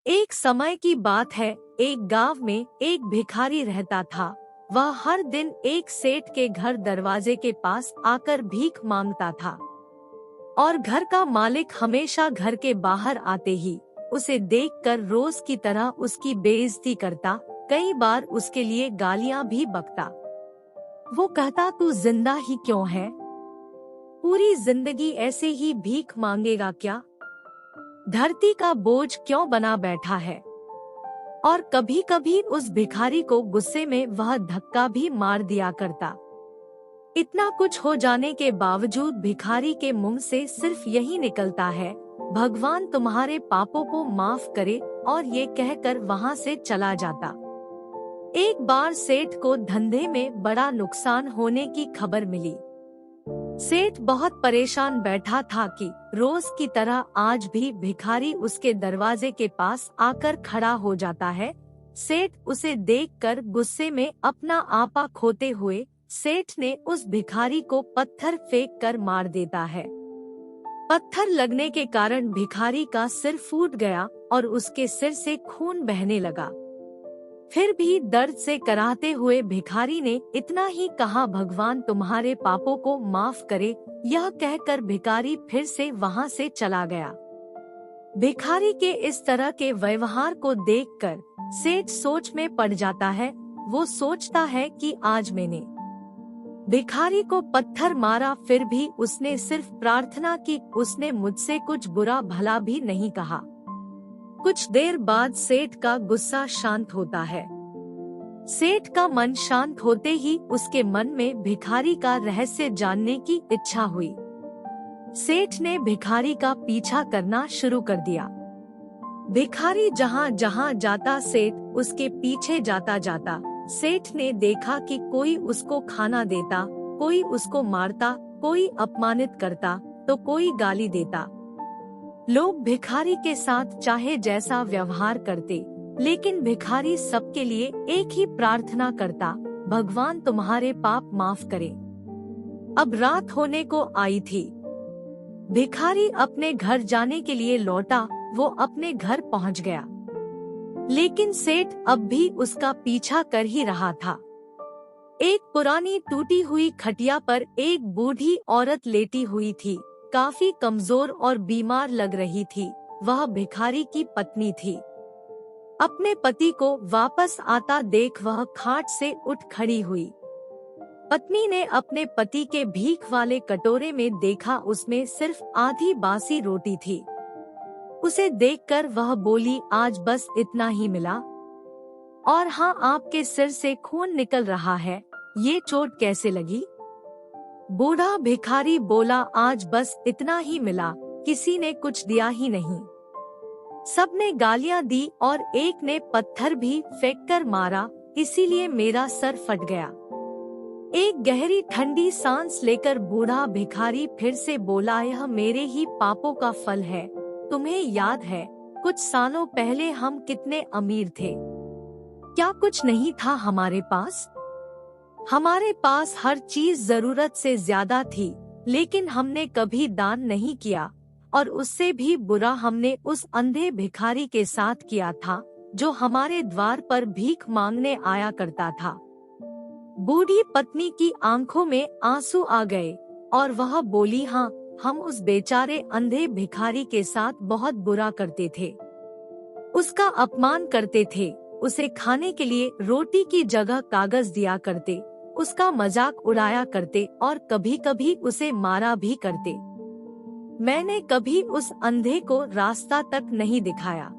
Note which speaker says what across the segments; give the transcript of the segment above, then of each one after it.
Speaker 1: एक समय की बात है, एक गांव में एक भिखारी रहता था। वह हर दिन एक सेठ के घर दरवाजे के पास आकर भीख मांगता था और घर का मालिक हमेशा घर के बाहर आते ही उसे देखकर रोज की तरह उसकी बेइज्जती करता, कई बार उसके लिए गालियां भी बकता। वो कहता, तू जिंदा ही क्यों है? पूरी जिंदगी ऐसे ही भीख मांगेगा क्या? धरती का बोझ क्यों बना बैठा है? और कभी कभी उस भिखारी को गुस्से में वह धक्का भी मार दिया करता। इतना कुछ हो जाने के बावजूद भिखारी के मुंह से सिर्फ यही निकलता है, भगवान तुम्हारे पापों को माफ करे, और ये कहकर वहाँ से चला जाता। एक बार सेठ को धंधे में बड़ा नुकसान होने की खबर मिली। सेठ बहुत परेशान बैठा था कि रोज की तरह आज भी भिखारी उसके दरवाजे के पास आकर खड़ा हो जाता है। सेठ उसे देखकर गुस्से में अपना आपा खोते हुए सेठ ने उस भिखारी को पत्थर फेंक कर मार देता है। पत्थर लगने के कारण भिखारी का सिर फूट गया और उसके सिर से खून बहने लगा। फिर भी दर्द से कराहते हुए भिखारी ने इतना ही कहा, भगवान तुम्हारे पापों को माफ करे। यह कहकर भिखारी फिर से वहाँ से चला गया। भिखारी के इस तरह के व्यवहार को देखकर सेठ सोच में पड़ जाता है। वो सोचता है कि आज मैंने भिखारी को पत्थर मारा, फिर भी उसने सिर्फ प्रार्थना की, उसने मुझसे कुछ बुरा भला भी नहीं कहा। कुछ देर बाद सेठ का गुस्सा शांत होता है। सेठ का मन शांत होते ही उसके मन में भिखारी का रहस्य जानने की इच्छा हुई। सेठ ने भिखारी का पीछा करना शुरू कर दिया। भिखारी जहाँ जहाँ जाता सेठ उसके पीछे जाता जाता। सेठ ने देखा कि कोई उसको खाना देता, कोई उसको मारता, कोई अपमानित करता तो कोई गाली देता। लोग भिखारी के साथ चाहे जैसा व्यवहार करते, लेकिन भिखारी सबके लिए एक ही प्रार्थना करता, भगवान तुम्हारे पाप माफ करे। अब रात होने को आई थी। भिखारी अपने घर जाने के लिए लौटा। वो अपने घर पहुंच गया, लेकिन सेठ अब भी उसका पीछा कर ही रहा था। एक पुरानी टूटी हुई खटिया पर एक बूढ़ी औरत लेटी हुई थी, काफी कमजोर और बीमार लग रही थी। वह भिखारी की पत्नी थी। अपने पति को वापस आता देख वह खाट से उठ खड़ी हुई। पत्नी ने अपने पति के भीख वाले कटोरे में देखा, उसमें सिर्फ आधी बासी रोटी थी। उसे देखकर वह बोली, आज बस इतना ही मिला? और हाँ, आपके सिर से खून निकल रहा है, ये चोट कैसे लगी? बूढ़ा भिखारी बोला, आज बस इतना ही मिला, किसी ने कुछ दिया ही नहीं। सबने गालियां दी और एक ने पत्थर भी फेंककर मारा, इसीलिए मेरा सर फट गया। एक गहरी ठंडी सांस लेकर बूढ़ा भिखारी फिर से बोला, यह मेरे ही पापों का फल है। तुम्हें याद है, कुछ सालों पहले हम कितने अमीर थे? क्या कुछ नहीं था हमारे पास? हमारे पास हर चीज जरूरत से ज्यादा थी, लेकिन हमने कभी दान नहीं किया, और उससे भी बुरा हमने उस अंधे भिखारी के साथ किया था जो हमारे द्वार पर भीख मांगने आया करता था। बूढ़ी पत्नी की आंखों में आंसू आ गए और वह बोली, हाँ, हम उस बेचारे अंधे भिखारी के साथ बहुत बुरा करते थे, उसका अपमान करते थे, उसे खाने के लिए रोटी की जगह कागज दिया करते, उसका मजाक उड़ाया करते और कभी कभी उसे मारा भी करते। मैंने कभी उस अंधे को रास्ता तक नहीं दिखाया।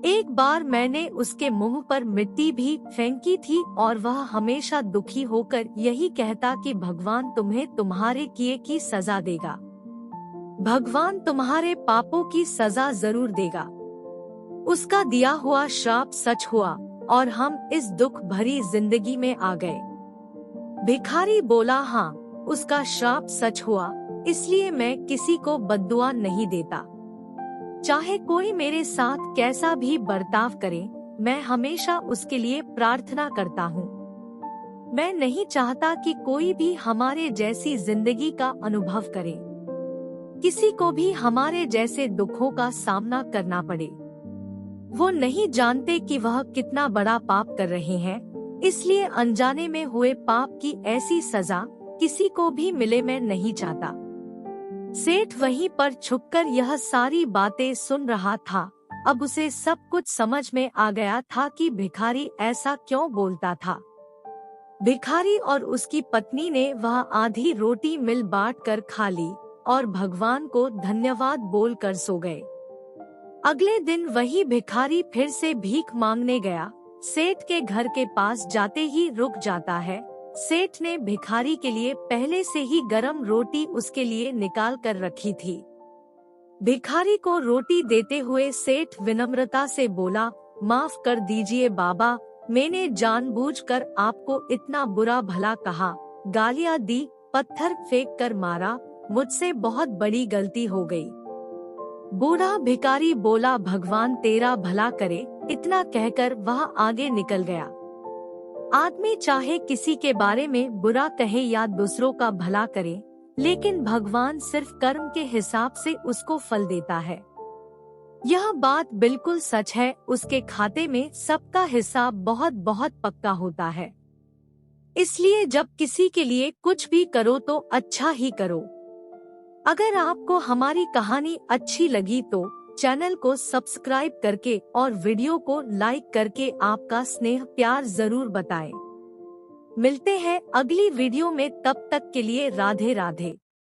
Speaker 1: एक बार मैंने उसके मुंह पर मिट्टी भी फेंकी थी और वह हमेशा दुखी होकर यही कहता कि भगवान तुम्हें तुम्हारे किए की सजा देगा, भगवान तुम्हारे पापों की सजा जरूर देगा। उसका दिया हुआ श्राप सच हुआ और हम इस दुख भरी जिंदगी में आ गए। भिखारी बोला, हाँ, उसका श्राप सच हुआ, इसलिए मैं किसी को बद्दुआ नहीं देता। चाहे कोई मेरे साथ कैसा भी बर्ताव करे, मैं हमेशा उसके लिए प्रार्थना करता हूँ। मैं नहीं चाहता कि कोई भी हमारे जैसी जिंदगी का अनुभव करे, किसी को भी हमारे जैसे दुखों का सामना करना पड़े। वो नहीं जानते कि वह कितना बड़ा पाप कर रहे हैं, इसलिए अनजाने में हुए पाप की ऐसी सजा किसी को भी मिले मैं नहीं चाहता। सेठ वहीं पर छुपकर यह सारी बातें सुन रहा था। अब उसे सब कुछ समझ में आ गया था कि भिखारी ऐसा क्यों बोलता था। भिखारी और उसकी पत्नी ने वह आधी रोटी मिल बांट कर खा ली और भगवान को धन्यवाद बोलकर सो गए। अगले दिन वही भिखारी फिर से भीख मांगने गया। सेठ के घर के पास जाते ही रुक जाता है। सेठ ने भिखारी के लिए पहले से ही गरम रोटी उसके लिए निकाल कर रखी थी। भिखारी को रोटी देते हुए सेठ विनम्रता से बोला, माफ कर दीजिए बाबा, मैंने जानबूझकर आपको इतना बुरा भला कहा, गालियां दी, पत्थर फेंक कर मारा, मुझसे बहुत बड़ी गलती हो गई। बूढ़ा भिखारी बोला, भगवान तेरा भला करे। इतना कहकर वह आगे निकल गया। आदमी चाहे किसी के बारे में बुरा कहे या दूसरों का भला करे, लेकिन भगवान सिर्फ कर्म के हिसाब से उसको फल देता है। यह बात बिल्कुल सच है। उसके खाते में सबका हिसाब बहुत बहुत पक्का होता है। इसलिए जब किसी के लिए कुछ भी करो तो अच्छा ही करो। अगर आपको हमारी कहानी अच्छी लगी तो चैनल को सब्सक्राइब करके और वीडियो को लाइक करके आपका स्नेह प्यार जरूर बताएं। मिलते हैं अगली वीडियो में, तब तक के लिए राधे राधे।